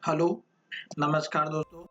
Hello, नमस्कार दोस्तों।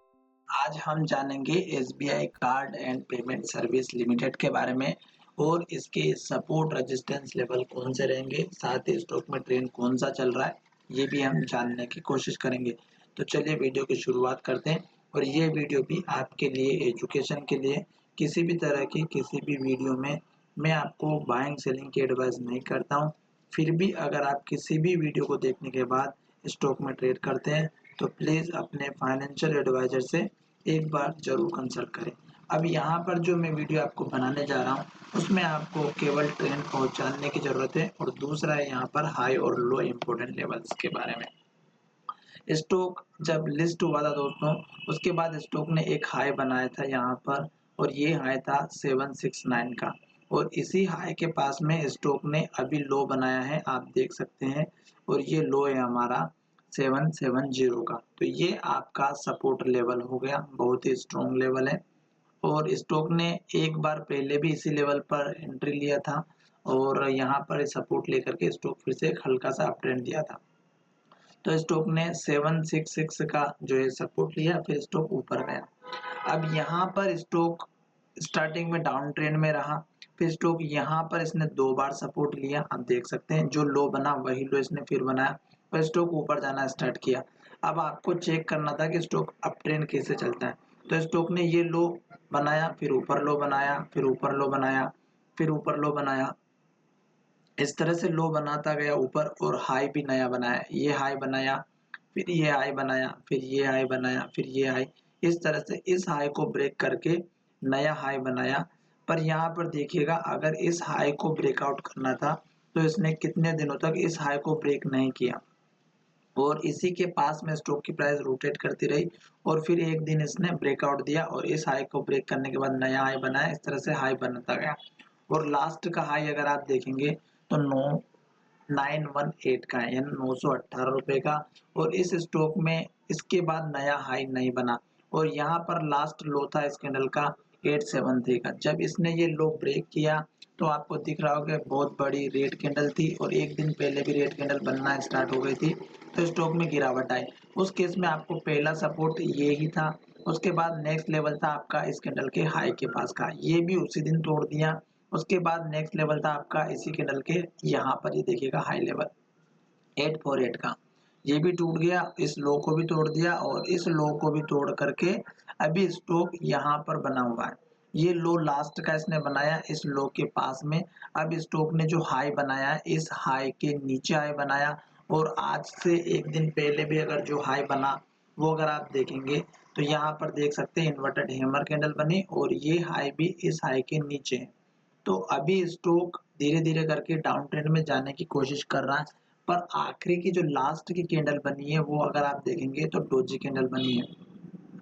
आज हम जानेंगे SBI card and payment service limited के बारे में और इसके सपोर्ट रेजिस्टेंस लेवल कौन से रहेंगे, साथ ही स्टॉक में ट्रेंड कौन सा चल रहा है, ये भी हम जानने की कोशिश करेंगे। तो चलिए वीडियो की शुरुआत करते हैं और ये वीडियो भी आपके लिए एजुकेशन के लिए किसी भी तरह की किसी भी वीडियो में मैं आपको बाइंग सेलिंग की एडवाइस नहीं करता हूँ। फिर भी अगर आप किसी भी वीडियो को देखने के बाद स्टॉक में ट्रेड करते हैं तो प्लीज़ अपने फाइनेंशियल एडवाइज़र से एक बार ज़रूर कंसल्ट करें। अब यहाँ पर जो मैं वीडियो आपको बनाने जा रहा हूँ, उसमें आपको केवल ट्रेंड पहचानने की ज़रूरत है और दूसरा है यहाँ पर हाई और लो इम्पोर्टेंट लेवल्स के बारे में। स्टॉक जब लिस्ट हुआ था दोस्तों, उसके बाद स्टॉक ने एक हाई बनाया था यहाँ पर और ये हाई था 769 का और इसी हाई के पास में स्टॉक ने अभी लो बनाया है, आप देख सकते हैं, और ये लो है हमारा 770 का। तो ये आपका सपोर्ट लेवल हो गया, बहुत ही स्ट्रॉन्ग लेवल है और स्टॉक ने एक बार पहले भी इसी लेवल पर एंट्री लिया था और यहाँ पर सपोर्ट लेकर के स्टॉक फिर से एक हल्का सा अप ट्रेंड दिया था। तो स्टॉक ने 766 का जो है सपोर्ट लिया, फिर स्टॉक ऊपर गया। अब यहाँ पर स्टॉक स्टार्टिंग में डाउन ट्रेंड में रहा, फिर स्टॉक यहाँ पर इसने 2 बार सपोर्ट लिया, आप देख सकते हैं, जो लो बना वही लो इसने फिर बनाया और स्टॉक ऊपर जाना स्टार्ट किया। अब आपको चेक करना था कि स्टॉक अप ट्रेंड कैसे चलता है। तो स्टॉक ने ये लो बनाया, फिर ऊपर लो बनाया, फिर ऊपर लो बनाया, फिर ऊपर लो बनाया, इस तरह से लो बनाता गया ऊपर और हाई भी नया बनाया। ये हाई बनाया, फिर ये हाई बनाया, फिर ये हाई बनाया, फिर ये हाई, इस तरह से इस हाई को ब्रेक करके नया हाई बनाया। पर यहाँ पर देखिएगा, अगर इस हाई को ब्रेकआउट करना था तो इसने कितने दिनों तक इस हाई को ब्रेक नहीं किया और इसी के पास में स्टॉक की प्राइस रोटेट करती रही और फिर एक दिन इसने ब्रेकआउट दिया और इस हाई को ब्रेक करने के बाद नया हाई बनाया, इस तरह से हाई बनता गया और लास्ट का हाई अगर आप देखेंगे तो 918 का है, यानी 918 रुपए का। और इस स्टॉक में इसके बाद नया हाई नहीं बना और यहाँ पर लास्ट लो था इस कैंडल का 873 का। जब इसने ये लो ब्रेक किया तो आपको दिख रहा होगा बहुत बड़ी रेड कैंडल थी और एक दिन पहले भी रेड कैंडल बनना स्टार्ट हो गई थी, तो स्टॉक में गिरावट आई। उस केस में आपको पहला सपोर्ट ये ही था, उसके बाद नेक्स्ट लेवल था आपका इस कैंडल के हाई के पास का, ये भी उसी दिन तोड़ दिया। उसके बाद नेक्स्ट लेवल था आपका इसी कैंडल के यहाँ पर, ये देखिएगा हाई लेवल 848 का, ये भी टूट गया, इस लो को भी तोड़ दिया और इस लो को भी तोड़ करके अभी स्टॉक यहाँ पर बना हुआ है। ये लो लास्ट का इसने बनाया इस लो के पास में। अब स्टॉक ने जो हाई बनाया है इस हाई के नीचे हाई बनाया और आज से एक दिन पहले भी अगर जो हाई बना वो अगर आप देखेंगे तो यहाँ पर देख सकते हैं इन्वर्टेड हैमर कैंडल बनी और ये हाई भी इस हाई के नीचे है। तो अभी स्टॉक धीरे-धीरे करके डाउन ट्रेंड में जाने की कोशिश कर रहा है, पर आखिरी की जो लास्ट की कैंडल बनी है वो अगर आप देखेंगे तो डोजी कैंडल बनी है।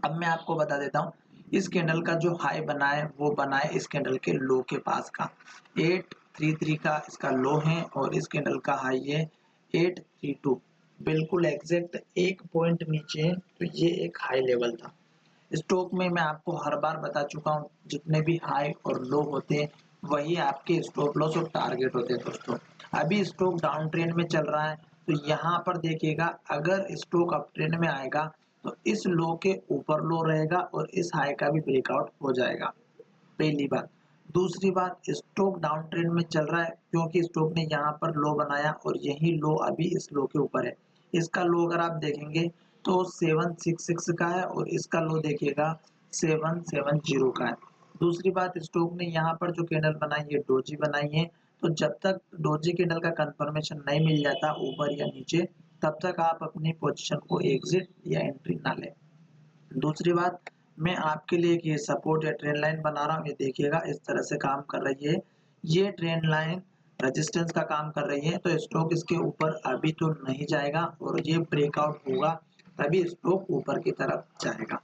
अब मैं आपको बता देता हूँ, इस कैंडल का जो हाई बना है वो बना है इस कैंडल के लो के पास का, 833 का इसका लो है और इस कैंडल का हाई है 832, बिल्कुल एग्जैक्ट एक पॉइंट नीचे है। तो ये एक हाई लेवल था। स्टॉक में मैं आपको हर बार बता चुका हूँ, जितने भी हाई और लो होते हैं वही आपके स्टॉप लॉस और टारगेट होते हैं दोस्तों। अभी स्टॉक डाउन ट्रेंड में चल रहा है तो यहाँ पर देखिएगा, अगर स्टॉक अप ट्रेंड में आएगा तो इस लो के ऊपर लो रहेगा और इस हाई का भी ब्रेकआउट हो जाएगा, पहली बात। दूसरी बात, स्टॉक डाउन ट्रेंड में चल रहा है क्योंकि स्टॉक ने यहाँ पर लो बनाया और यही लो अभी इस लो के ऊपर है। इसका लो अगर आप देखेंगे तो 766 का है और इसका लो देखिएगा 770 का है। दूसरी बात, स्टॉक ने यहाँ पर जो कैंडल बनाई है डोजी बनाई है, तो जब तक डोजी कैंडल का कंफर्मेशन नहीं मिल जाता ऊपर या नीचे, तब तक आप अपनी पोजीशन को एग्जिट या एंट्री ना लें। दूसरी बात, मैं आपके लिए ये सपोर्ट या ट्रेंड लाइन बना रहा हूँ, ये देखिएगा इस तरह से काम कर रही है। ये ट्रेंड लाइन रेजिस्टेंस का काम कर रही है, तो स्टॉक इसके ऊपर अभी तो नहीं जाएगा और ये ब्रेकआउट होगा तभी स्टॉक ऊपर की तरफ जाएगा।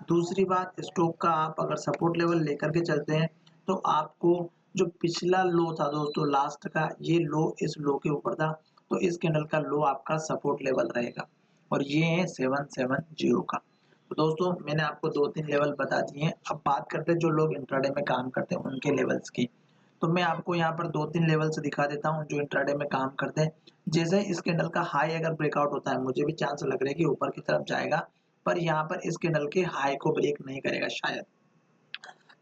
दूसरी बात, स्टॉक का आप अगर सपोर्ट लेवल लेकर के चलते हैं तो आपको जो पिछला लो था दोस्तों लास्ट का, ये लो इस लो के ऊपर था, तो इस कैंडल का लो आपका सपोर्ट लेवल रहेगा और ये है 770 का। तो दोस्तों मैंने आपको 2-3 लेवल बता दिए हैं। अब बात करते हैं जो लोग इंट्राडे में काम करते हैं उनके लेवल्स की। तो मैं आपको यहाँ पर 2-3 लेवल से दिखा देता हूँ जो इंट्राडे में काम करते हैं। जैसे इस कैंडल का हाई अगर ब्रेकआउट होता है, मुझे भी चांस लग रहा है कि ऊपर की तरफ जाएगा, पर यहाँ पर इस कैंडल के हाई को ब्रेक नहीं करेगा शायद।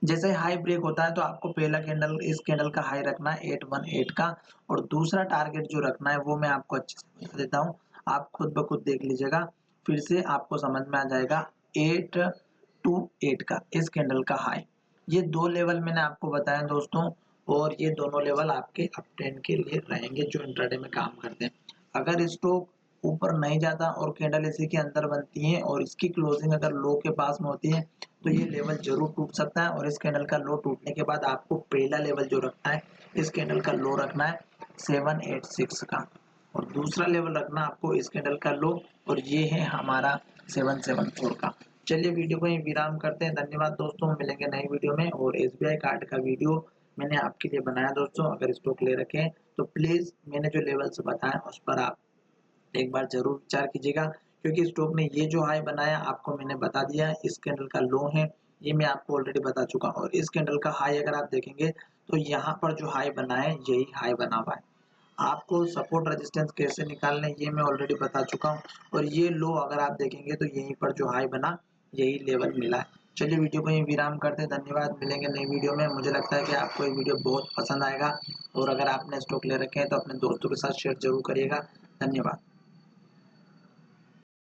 जैसे हाई ब्रेक होता है तो आपको पहला कैंडल इस कैंडल का हाई रखना है 818 का, और दूसरा टारगेट जो रखना है वो मैं आपको अच्छे से बता देता हूँ। आप खुद ब खुद देख लीजिएगा, फिर से आपको समझ में आ जाएगा। 828 का इस कैंडल का हाई, ये 2 लेवल मैंने आपको बताया दोस्तों, और ये दोनों लेवल आपके अप ट्रेंड के लिए रहेंगे जो इंट्राडे में काम करते हैं। अगर स्टॉक ऊपर नहीं जाता और कैंडल इसी के अंदर बनती है और इसकी क्लोजिंग अगर लो के पास में होती है, तो ये लेवल जरूर टूट सकता है। और इस कैंडल का लो टूटने के बाद आपको पहला लेवल जो रखना है, इस कैंडल का लो रखना है 786 का, और दूसरा लेवल रखना आपको इस कैंडल का लो, और ये है हमारा 774 का। चलिए वीडियो को यहीं विराम करते हैं। धन्यवाद दोस्तों, मिलेंगे नई वीडियो में। और एसबीआई कार्ड का वीडियो मैंने आपके लिए बनाया दोस्तों, अगर स्टॉक ले रखे हैं तो प्लीज मैंने जो लेवल्स बताया उस पर आप एक बार जरूर विचार कीजिएगा, क्योंकि स्टॉक ने ये जो हाई बनाया आपको मैंने बता दिया है, इस कैंडल का लो है ये मैं आपको ऑलरेडी बता चुका हूँ, और इस कैंडल का हाई अगर आप देखेंगे तो यहाँ पर जो हाई बना है यही हाई बना हुआ है। आपको सपोर्ट रेजिस्टेंस कैसे निकालना है ये मैं ऑलरेडी बता चुका हूँ, और ये लो अगर आप देखेंगे तो यहीं पर जो हाई बना यही लेवल मिला है। चलिए वीडियो को यहीं विराम करते हैं। धन्यवाद, मिलेंगे नई वीडियो में। मुझे लगता है कि आपको ये वीडियो बहुत पसंद आएगा, और अगर आपने स्टॉक ले रखे हैं तो अपने दोस्तों के साथ शेयर जरूर करिएगा। धन्यवाद।